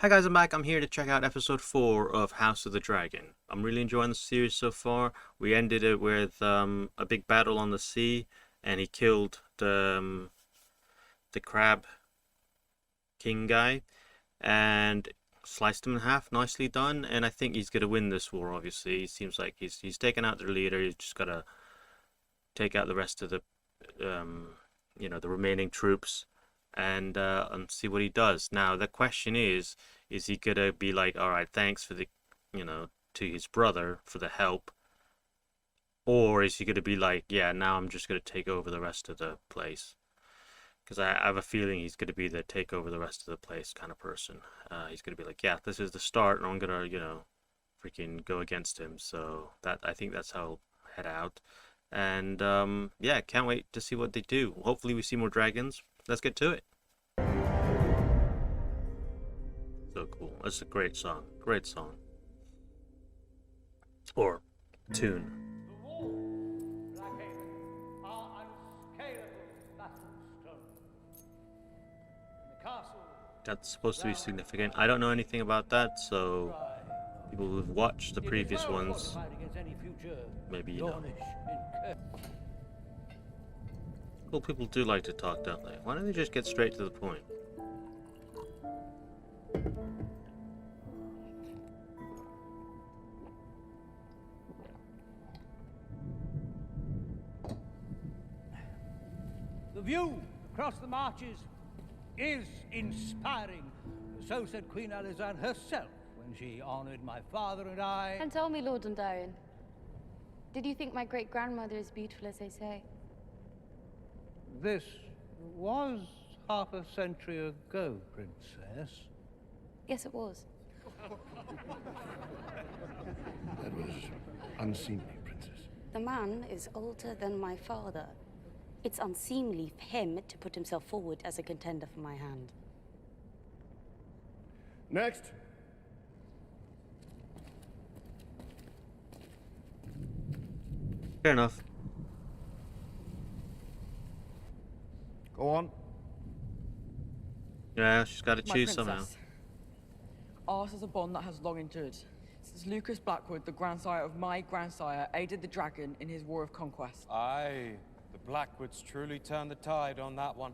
Hi guys, I'm back. I'm here to check out episode 4 of House of the Dragon. I'm really enjoying the series so far. We ended it with a big battle on the sea, and he killed the crab king guy and sliced him in half. Nicely done. And I think he's gonna win this war. Obviously, it seems like he's taken out their leader. He's just gotta take out the rest of the the remaining troops and see what he does. Now the question is he gonna be like, all right, thanks for the, to his brother for the help, or is he gonna be like, yeah, now I'm just gonna take over the rest of the place? Because I have a feeling he's gonna be the take over the rest of the place kind of person. He's gonna be like, yeah, this is the start, and I'm gonna, freaking go against him. So that I think that's how I'll head out. And yeah, can't wait to see what they do. Hopefully we see more dragons. Let's get to it. So cool. That's a great song. Great song. Or tune. That's supposed to be significant. I don't know anything about that, so people who've watched the previous ones, maybe you know. Well, people do like to talk, don't they? Why don't they just get straight to the point? The view across the marches is inspiring. So said Queen Alizan herself when she honored my father and I. And tell me, Lord Dondarrion, did you think my great-grandmother is beautiful as they say? This was half a century ago, Princess. Yes, it was. That was unseemly, Princess. The man is older than my father. It's unseemly for him to put himself forward as a contender for my hand. Next. Fair enough. Go on. Yeah, she's got to My choose princess. somehow. Ours is a bond that has long endured. Since Lucas Blackwood, the grandsire of my grandsire, aided the dragon in his war of conquest. Aye, the Blackwoods truly turned the tide on that one.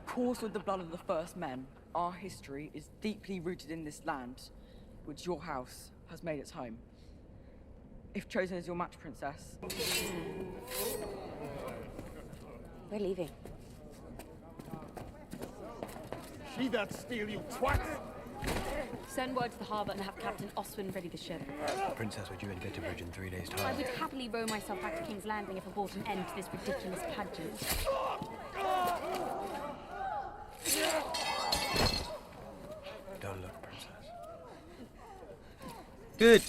Coursed with the blood of the first men, our history is deeply rooted in this land, which your house has made its home. If chosen as your match, princess. We're leaving. See that steel, you twat! Send word to the harbour and have Captain Oswin ready the ship. Princess, we're due in Gettysburg in 3 days' I time. would happily row myself back to King's Landing if I brought an end to this ridiculous pageant. Don't look, Princess. Good.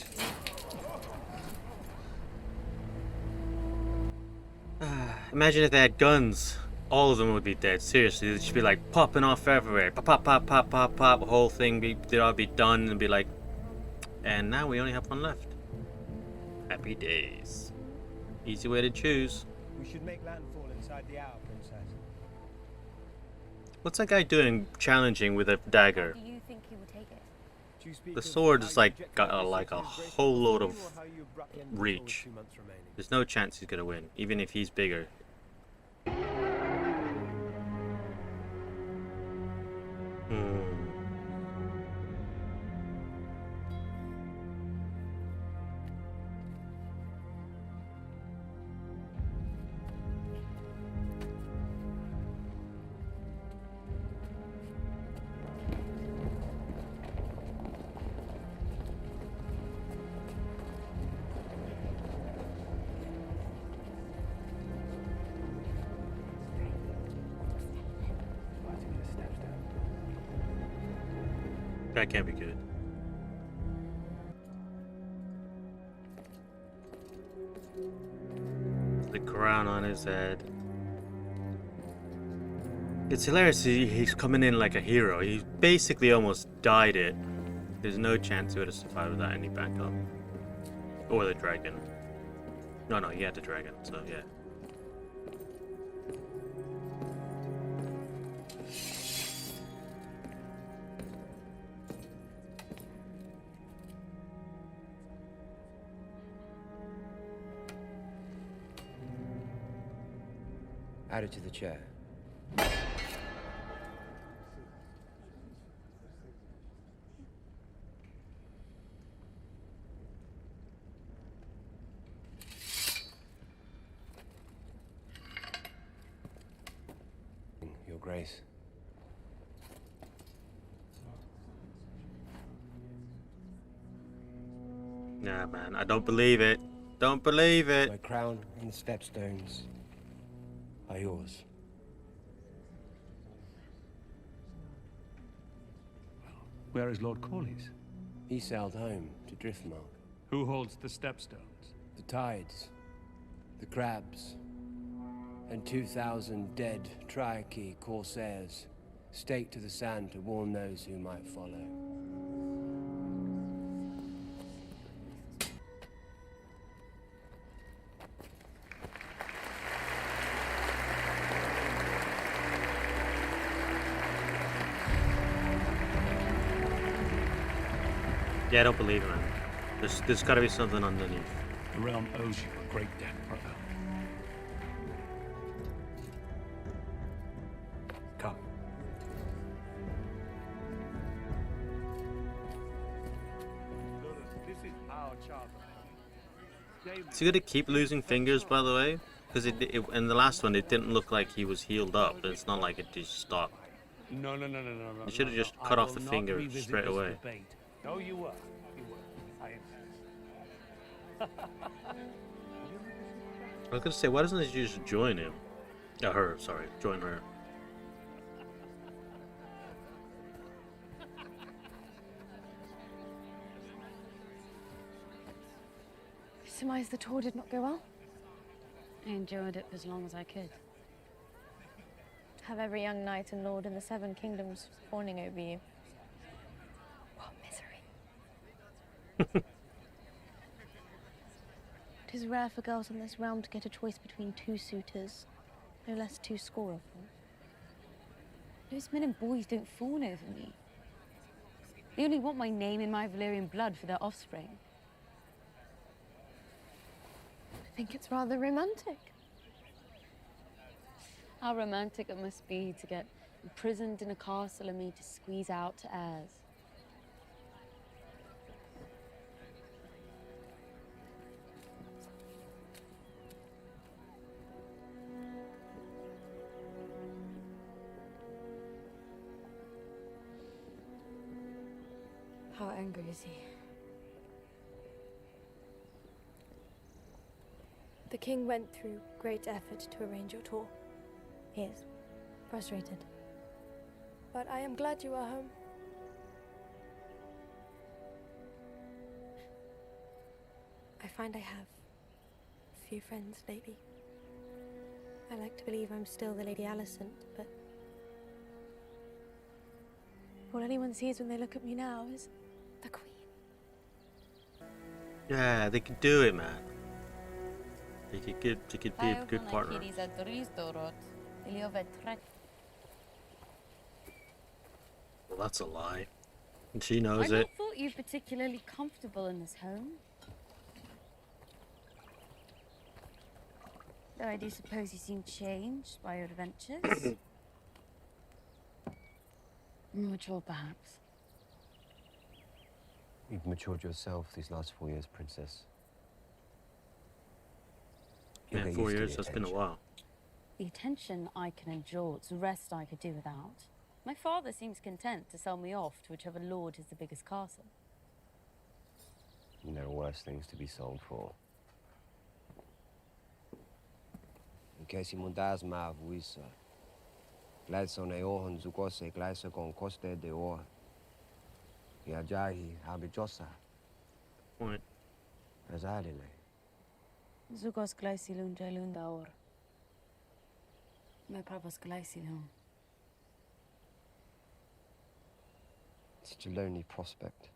Imagine if they had guns. All of them would be dead. Seriously, they'd just be like popping off everywhere. Pop, pop, pop, pop, pop, pop. The whole thing they'd all be done and be like, and now we only have one left. Happy days. Easy way to choose. We should make landfall inside the hour, Princess. What's that guy doing challenging with a dagger? Do you think he will take it? Do you speak The of sword how is you like reject got the like a British whole load of or how you abruptly end the war with reach. 2 months remaining? There's no chance he's gonna win, even if he's bigger. That can't be good. The crown on his head. It's hilarious. He's coming in like a hero. He basically almost died it. There's no chance he would have survived without any backup. Or the dragon. No, he had the dragon, so yeah. Add it to the chair. Your Grace. Nah, man, I don't believe it. Don't believe it. My crown and the stepstones are yours. Where is Lord Corlys? He sailed home to Driftmark. Who holds the stepstones? The tides, the crabs, and 2,000 dead Triarchy corsairs staked to the sand to warn those who might follow. Yeah, I don't believe it, man. There's got to be something underneath. The realm owes you a great debt, brother. Come. This is our charter. Is he gonna keep losing fingers, by the way? Because in the last one, it didn't look like he was healed up. It's not like it just stopped. No. You should have just cut off the finger straight away. No, you were. You were. I I was gonna say, why doesn't he just join him? Her, sorry, join her. Surmise the tour did not go well? I enjoyed it as long as I could. Have every young knight and lord in the Seven Kingdoms fawning over you. What misery. It is rare for girls in this realm to get a choice between two suitors, no less 2 score of them. Those men and boys don't fawn over me. They only want my name and my Valyrian blood for their offspring. I think it's rather romantic. How romantic it must be to get imprisoned in a castle and me to squeeze out to heirs. How angry is he? The king went through great effort to arrange your tour. He is frustrated. But I am glad you are home. I find I have few friends lately. I like to believe I'm still the Lady Alicent, but all anyone sees when they look at me now is the Queen. Yeah, they could do it, man. They could be a good partner. Well, that's a lie. And she knows I it. not thought you particularly comfortable in this home. Though I do suppose you seem changed by your adventures. Mature, perhaps. You've matured yourself these last 4 years, Princess. You'll Yeah, get 4 used to years, the that's been a attention. while. The attention I can endure, it's the rest I could do without. My father seems content to sell me off to whichever lord has the biggest castle. There are worse things to be sold for. In case you mundas ma vuisa. Gladson e ohon zukose glaisa con coste de or. Yajahi habijosa. Point. Razadile. Zugos glaisilun jailun daor. Me pravas glaisilun. Such a lonely prospect.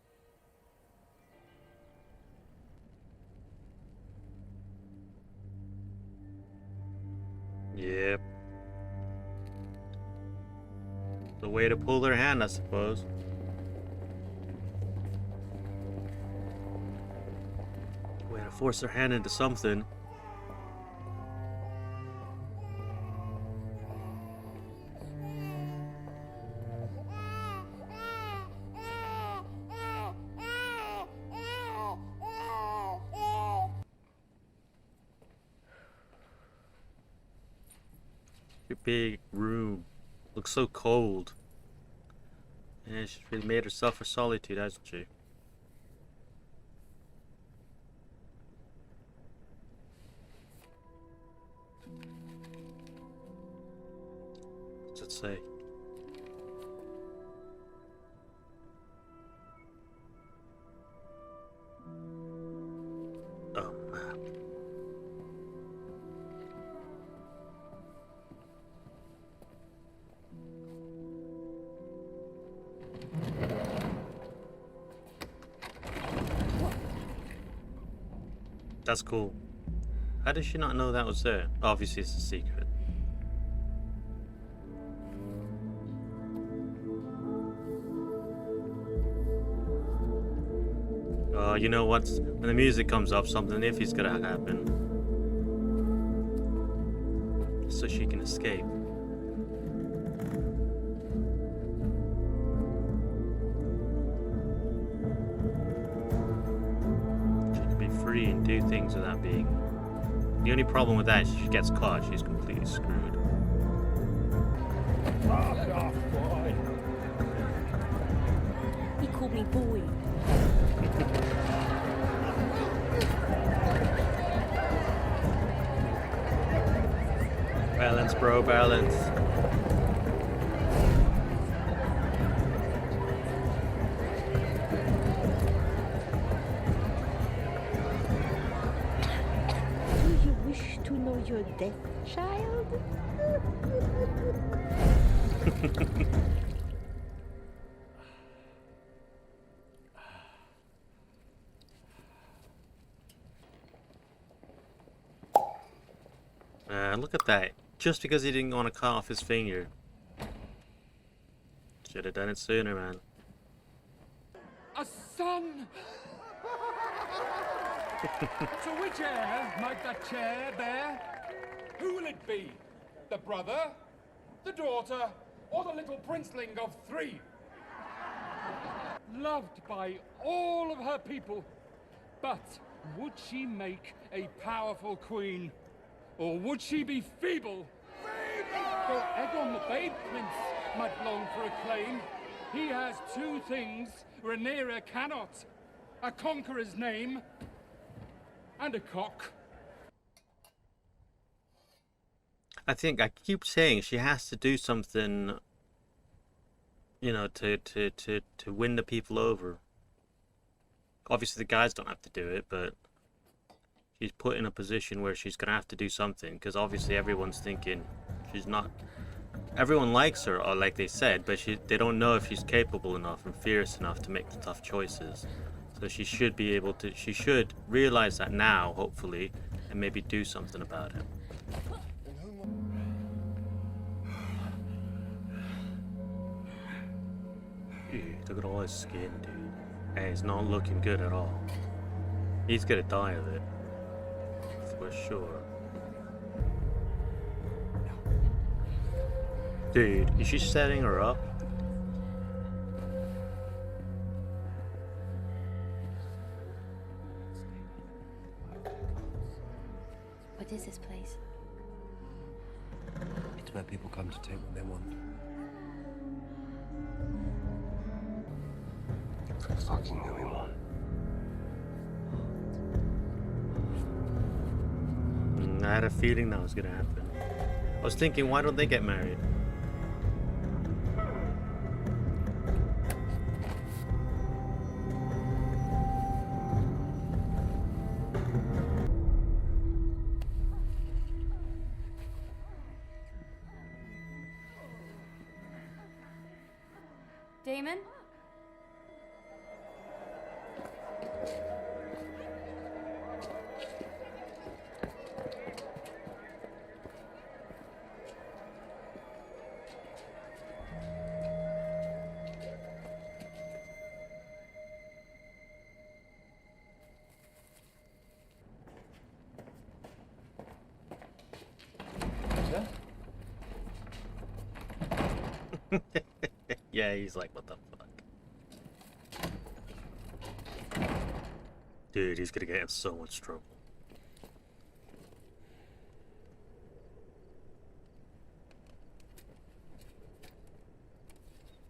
Yep. The way to pull their hand, I suppose. Way to force their hand into something. Your big room looks so cold. Yeah, she's really made herself for solitude, hasn't she? What's it say? Oh, map. That's cool. How did she not know that was there? Obviously it's a secret. You know what? When the music comes up, something iffy's gonna happen. So she can escape. She can be free and do things without being... The only problem with that is if she gets caught, she's completely screwed. He called me boy. Balance, bro, balance. Do you wish to know your death, child? Look at that. Just because he didn't want to cut off his finger. Should have done it sooner, man. A son! So which heir might that chair bear? Who will it be? The brother, the daughter, or the little princeling of 3? Loved by all of her people. But would she make a powerful queen? Or would she be feeble? Though Aegon the Babe Prince might long for acclaim, he has 2 things Rhaenyra cannot. A conqueror's name and a cock. I keep saying she has to do something, you know, to win the people over. Obviously the guys don't have to do it, but she's put in a position where she's gonna have to do something, because obviously everyone's thinking she's not... Everyone likes her, or like they said, but they don't know if she's capable enough and fierce enough to make the tough choices. So she should be able to... She should realize that now, hopefully, and maybe do something about it. Dude, look at all his skin, dude. Hey, it's not looking good at all. He's gonna die of it. For sure. Dude, is she setting her up? What is this place? It's where people come to take what they want. I fucking knew he won. I had a feeling that was gonna happen. I was thinking, why don't they get married? Daemon? Yeah, he's like, what the fuck? Dude, he's gonna get in so much trouble.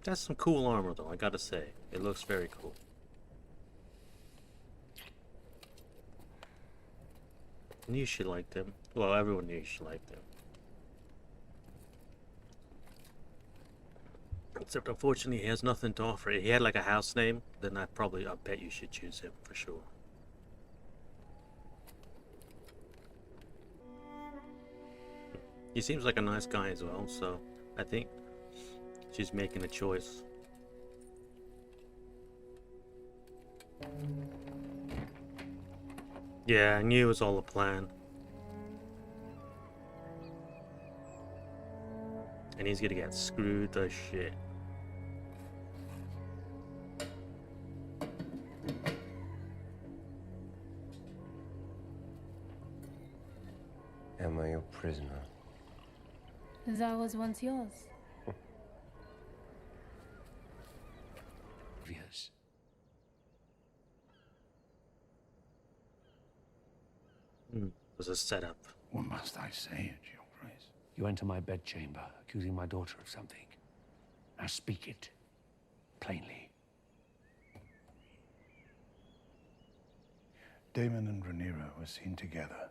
That's some cool armor, though, I gotta say. It looks very cool. I knew she liked him. Well, everyone knew she liked him. Except, unfortunately, he has nothing to offer. If he had, like, a house name, then I bet you should choose him, for sure. He seems like a nice guy as well, so I think she's making a choice. Yeah, I knew it was all a plan. And he's gonna get screwed to shit. Am I your prisoner? As I was once yours. Yes. It was a setup. What must I say, Your Grace? You enter my bedchamber, accusing my daughter of something. Now speak it plainly. Daemon and Rhaenyra were seen together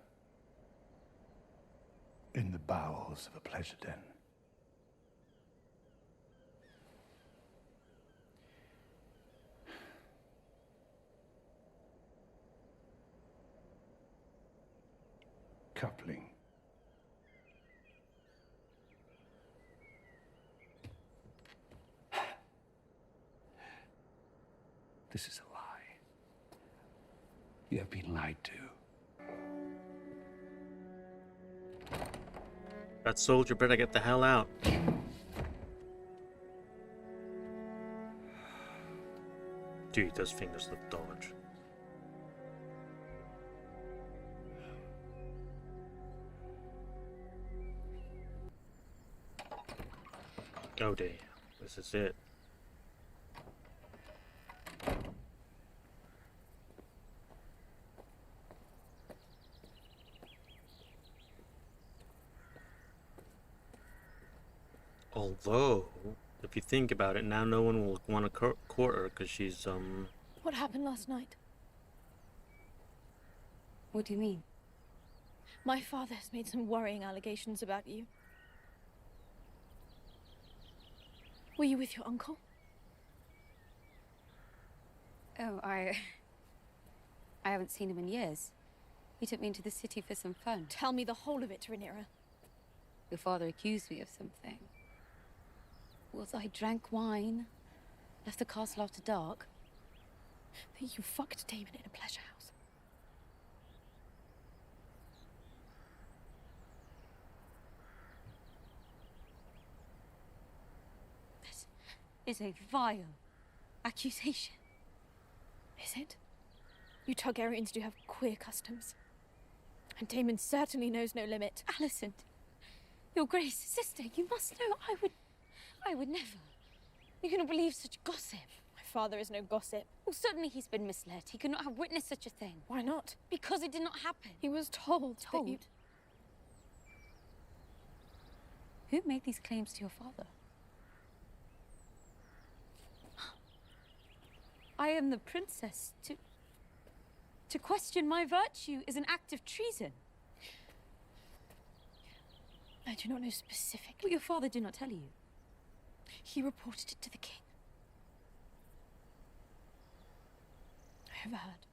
in the bowels of a pleasure den. Coupling. This is a lie. You have been lied to. That soldier better get the hell out. Dude, those fingers look dodge. Oh dear, this is it. Although, if you think about it, now no one will want to court her because she's, What happened last night? What do you mean? My father has made some worrying allegations about you. Were you with your uncle? Oh, I haven't seen him in years. He took me into the city for some fun. Tell me the whole of it, Rhaenyra. Your father accused me of something. Was I drank wine, left the castle after dark? That you fucked Daemon in a pleasure house. This is a vile accusation. Is it? You Targaryens do have queer customs. And Daemon certainly knows no limit. Alicent, Your Grace, sister, you must know I would never. You cannot believe such gossip. My father is no gossip. Well, certainly he's been misled. He could not have witnessed such a thing. Why not? Because it did not happen. He was told. Told? That you'd... Who made these claims to your father? I am the princess. To question my virtue is an act of treason. I do not know specifically. What your father did not tell you. He reported it to the king. I overheard.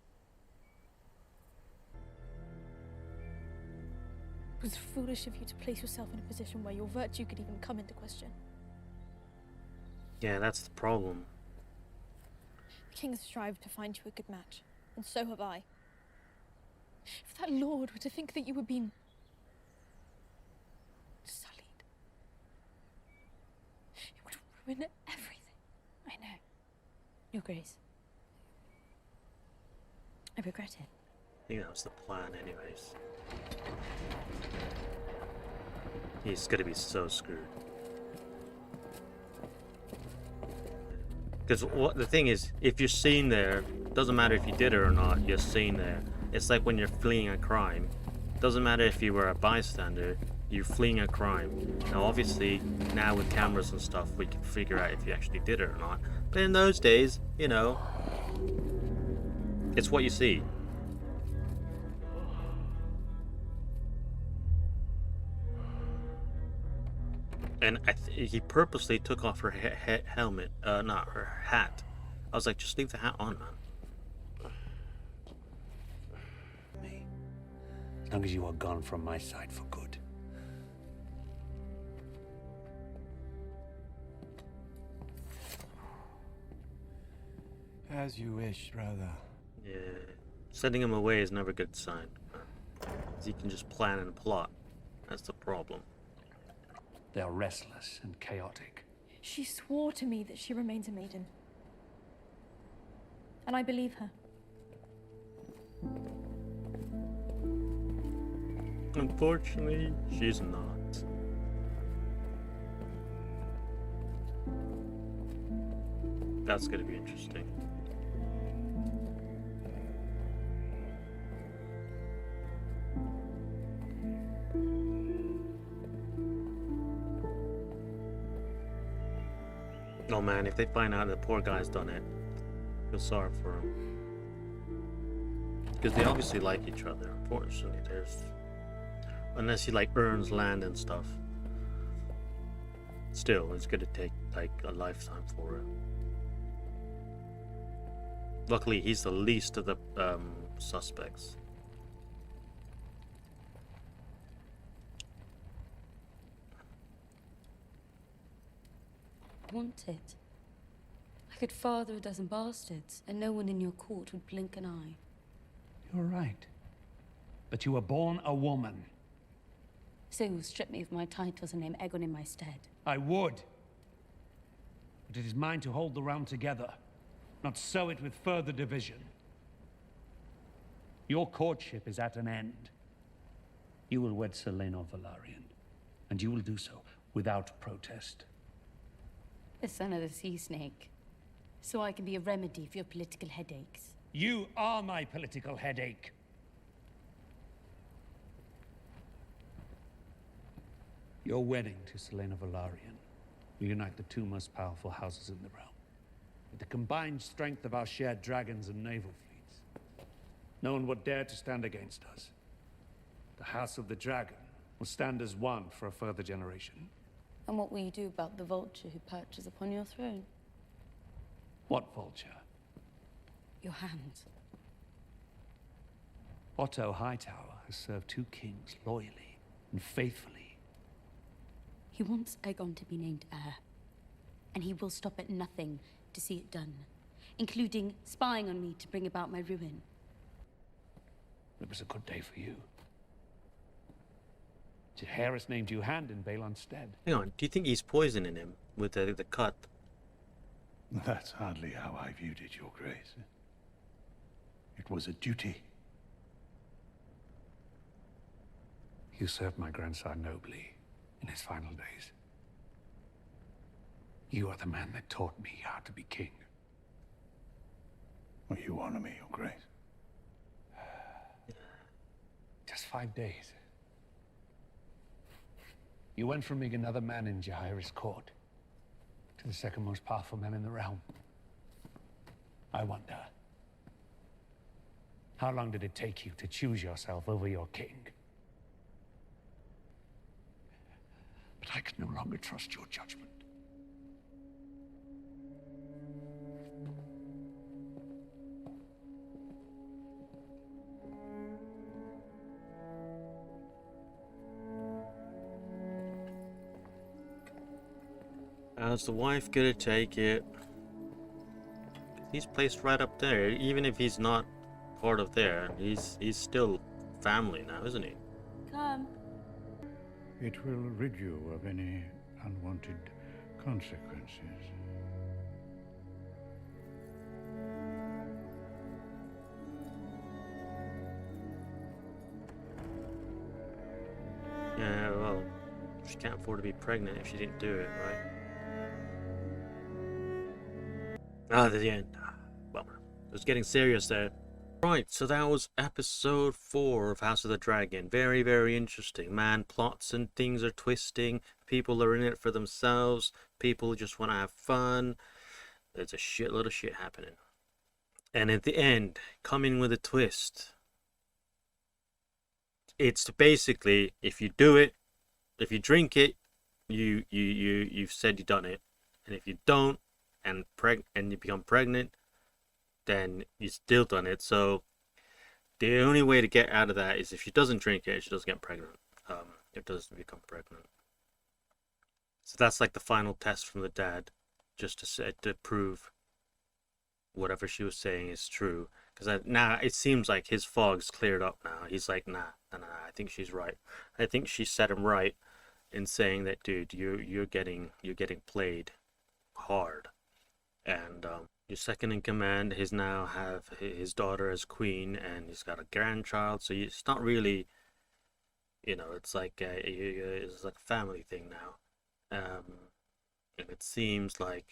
It was foolish of you to place yourself in a position where your virtue could even come into question. yeah, that's the problem. The king has strived to find you a good match, and so have I. If that lord were to think that you were being sullied, it would ruin everything. I know. Your Grace. I regret it. I think that was the plan anyways. He's gonna be so screwed. Because what the thing is, if you're seen there, doesn't matter if you did it or not, you're seen there. It's like when you're fleeing a crime. Doesn't matter if you were a bystander, you're fleeing a crime. Now, obviously, now with cameras and stuff, we can figure out if you actually did it or not. But in those days, you know, it's what you see. And he purposely took off her helmet, not her hat. I was like, just leave the hat on, man. Me. As long as you are gone from my side for good. As you wish, brother. Yeah, sending him away is never a good sign. 'Cause he can just plan and plot. That's the problem. They are restless and chaotic. She swore to me that she remains a maiden. And I believe her. Unfortunately, she's not. That's gonna be interesting. Oh man, if they find out the poor guy's done it, feel sorry for him. Because they obviously like each other, unfortunately. Unless he like earns land and stuff. Still, it's gonna take like a lifetime for it. Luckily, he's the least of the suspects. Want it. I could father a dozen bastards, and no one in your court would blink an eye. You're right. But you were born a woman. So you'll strip me of my titles and name Aegon in my stead. I would. But it is mine to hold the realm together, not sow it with further division. Your courtship is at an end. You will wed Selene of Valarian, and you will do so without protest. The son of the sea snake. So I can be a remedy for your political headaches. You are my political headache. Your wedding to Selene of Valarian will unite the two most powerful houses in the realm. With the combined strength of our shared dragons and naval fleets, no one would dare to stand against us. The House of the Dragon will stand as one for a further generation. And what will you do about the vulture who perches upon your throne? What vulture? Your hand. Otto Hightower has served two kings loyally and faithfully. He wants Aegon to be named heir. And he will stop at nothing to see it done, including spying on me to bring about my ruin. It was a good day for you. Jaehaerys named you hand in Balon's stead. Hang on, do you think he's poisoning him with the cut? That's hardly how I viewed it, Your Grace. It was a duty. You served my grandson nobly in his final days. You are the man that taught me how to be king. Well, you honor me, Your Grace. Just 5 days. You went from being another man in Jaehaerys' court to the second most powerful man in the realm. I wonder, how long did it take you to choose yourself over your king? But I can no longer trust your judgment. How's the wife gonna take it? He's placed right up there. Even if he's not part of there, he's still family now, isn't he? Come. It will rid you of any unwanted consequences. Yeah, well, she can't afford to be pregnant if she didn't do it, right? Ah, the end. Bummer. It was getting serious there. Right, so that was episode 4 of House of the Dragon. Very, very interesting. Man, plots and things are twisting. People are in it for themselves. People just want to have fun. There's a shitload of shit happening. And at the end, coming with a twist. It's basically, if you do it, if you drink it, you've said you've done it. And if you don't, and you become pregnant, then you still done it. So the only way to get out of that is if she doesn't drink it, she doesn't get pregnant. It doesn't become pregnant. So that's like the final test from the dad, just to prove whatever she was saying is true. Because now it seems like his fog's cleared up now. He's like, nah, I think she's right. I think she set him right in saying that, dude, you're getting played hard, and your second in command is now have his daughter as queen, and he's got a grandchild. So it's not really, it's like it's like a family thing now. And it seems like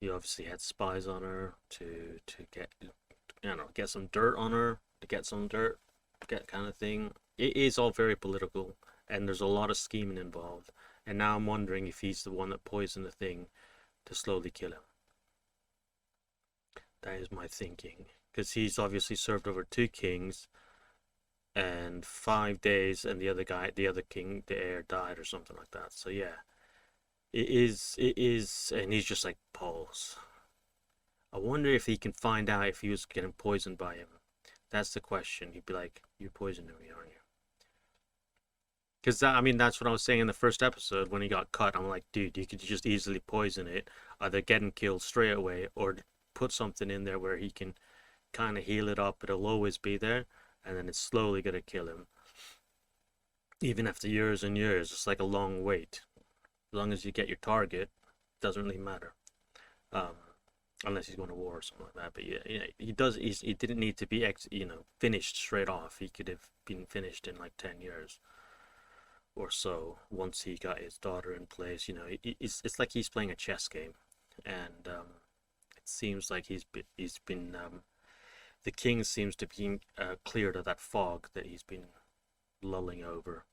he obviously had spies on her to get some dirt on her, get kind of thing. It is all very political, and there's a lot of scheming involved. And now I'm wondering if he's the one that poisoned the thing to slowly kill him. That is my thinking, because he's obviously served over 2 kings and 5 days, and the other king, the heir, died or something like that. So yeah, it is, and he's just like, pause. I wonder if he can find out if he was getting poisoned by him. That's the question. He'd be like, "You poisoned me, aren't you?" Because that's what I was saying in the first episode when he got cut. I'm like, dude, you could just easily poison it, either get him killed straight away or put something in there where he can kind of heal it up. It'll always be there, and then it's slowly gonna kill him. Even after years and years, it's like a long wait. As long as you get your target, it doesn't really matter. Unless he's going to war or something like that. But yeah, he didn't need to be finished straight off. He could have been finished in like 10 years or so once he got his daughter in place. It's like he's playing a chess game, and it seems like he's been the king seems to be cleared of that fog that he's been lulling over,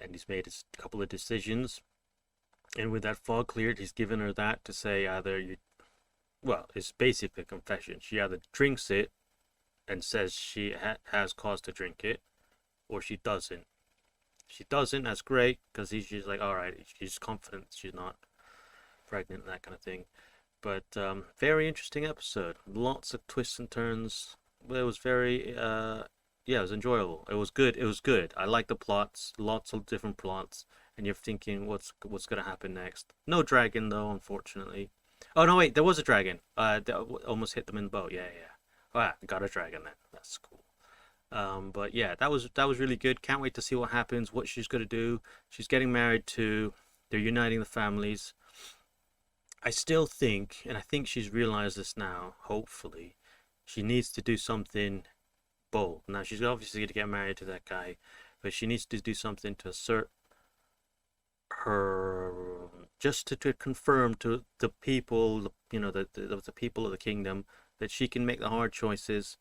and he's made a couple of decisions. And with that fog cleared, he's given her that to say it's basically a confession. She either drinks it and says she has cause to drink it, or she doesn't. She doesn't, that's great, because she's like, alright, she's confident she's not pregnant and that kind of thing. But very interesting episode. Lots of twists and turns. But it was very, it was enjoyable. It was good. I like the plots, lots of different plots. And you're thinking, what's going to happen next? No dragon, though, unfortunately. Oh, no, wait, there was a dragon. That almost hit them in the boat. Yeah. Oh, yeah, got a dragon then. That's cool. But yeah, that was really good. Can't wait to see what happens, what she's going to do. She's getting married to... They're uniting the families. I still think, and I think she's realized this now, hopefully, she needs to do something bold. Now, she's obviously going to get married to that guy, but she needs to do something to assert her, just to confirm to the people, the people of the kingdom, that she can make the hard choices,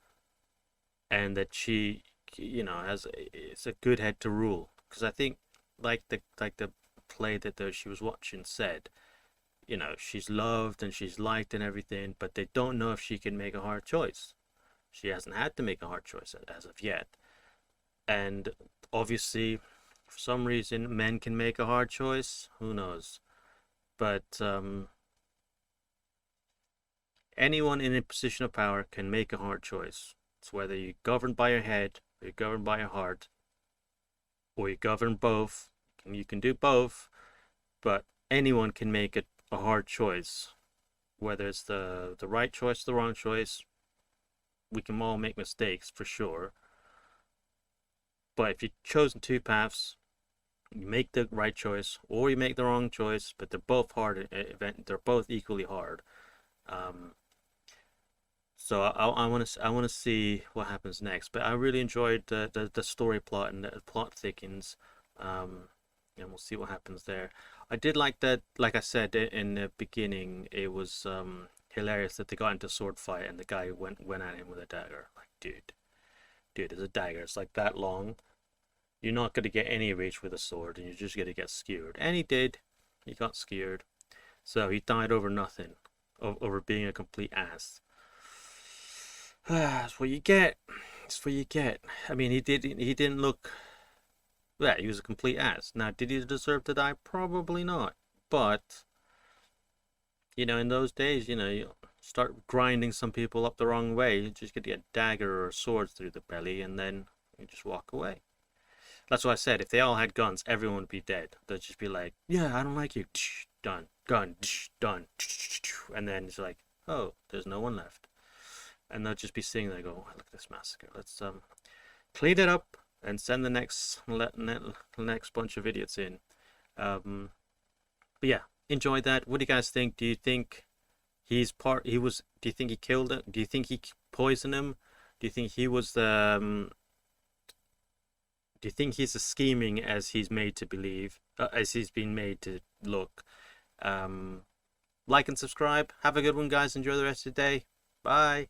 and that she, it's a good head to rule. Because I think, like the play that she was watching said, she's loved and she's liked and everything, but they don't know if she can make a hard choice. She hasn't had to make a hard choice as of yet. And obviously, for some reason, men can make a hard choice. Who knows? But anyone in a position of power can make a hard choice. It's whether you govern by your head, or you govern by your heart, or you govern both. You can do both, but anyone can make a hard choice. Whether it's the right choice, the wrong choice, we can all make mistakes for sure. But if you've chosen 2 paths, you make the right choice or you make the wrong choice, but they're both hard. They're both equally hard. So I want to see what happens next. But I really enjoyed the story plot, and the plot thickens. And we'll see what happens there. I did like that. Like I said in the beginning, it was hilarious that they got into a sword fight and the guy went at him with a dagger. Like, dude, it's a dagger. It's like that long. You're not going to get any reach with a sword, and you're just going to get skewered. And he did. He got skewered. So he died over nothing, over being a complete ass. That's what you get. That's what you get. I mean, he didn't look. Yeah, he was a complete ass. Now, did he deserve to die? Probably not. But, you know, in those days, you know, you start grinding some people up the wrong way, you just get a dagger or a sword through the belly, and then you just walk away. That's what I said. If they all had guns, everyone would be dead. They'd just be like, yeah, I don't like you. Done. Gun. Done. And then it's like, oh, there's no one left. And they'll just be sitting there going, oh, look at this massacre. Let's clean it up and send the next bunch of idiots in. But yeah, enjoyed that. What do you guys think? Do you think do you think he killed him? Do you think he poisoned him? Do you think he was the do you think he's as scheming as he's made to believe, as he's been made to look? Like and subscribe. Have a good one, guys. Enjoy the rest of the day. Bye.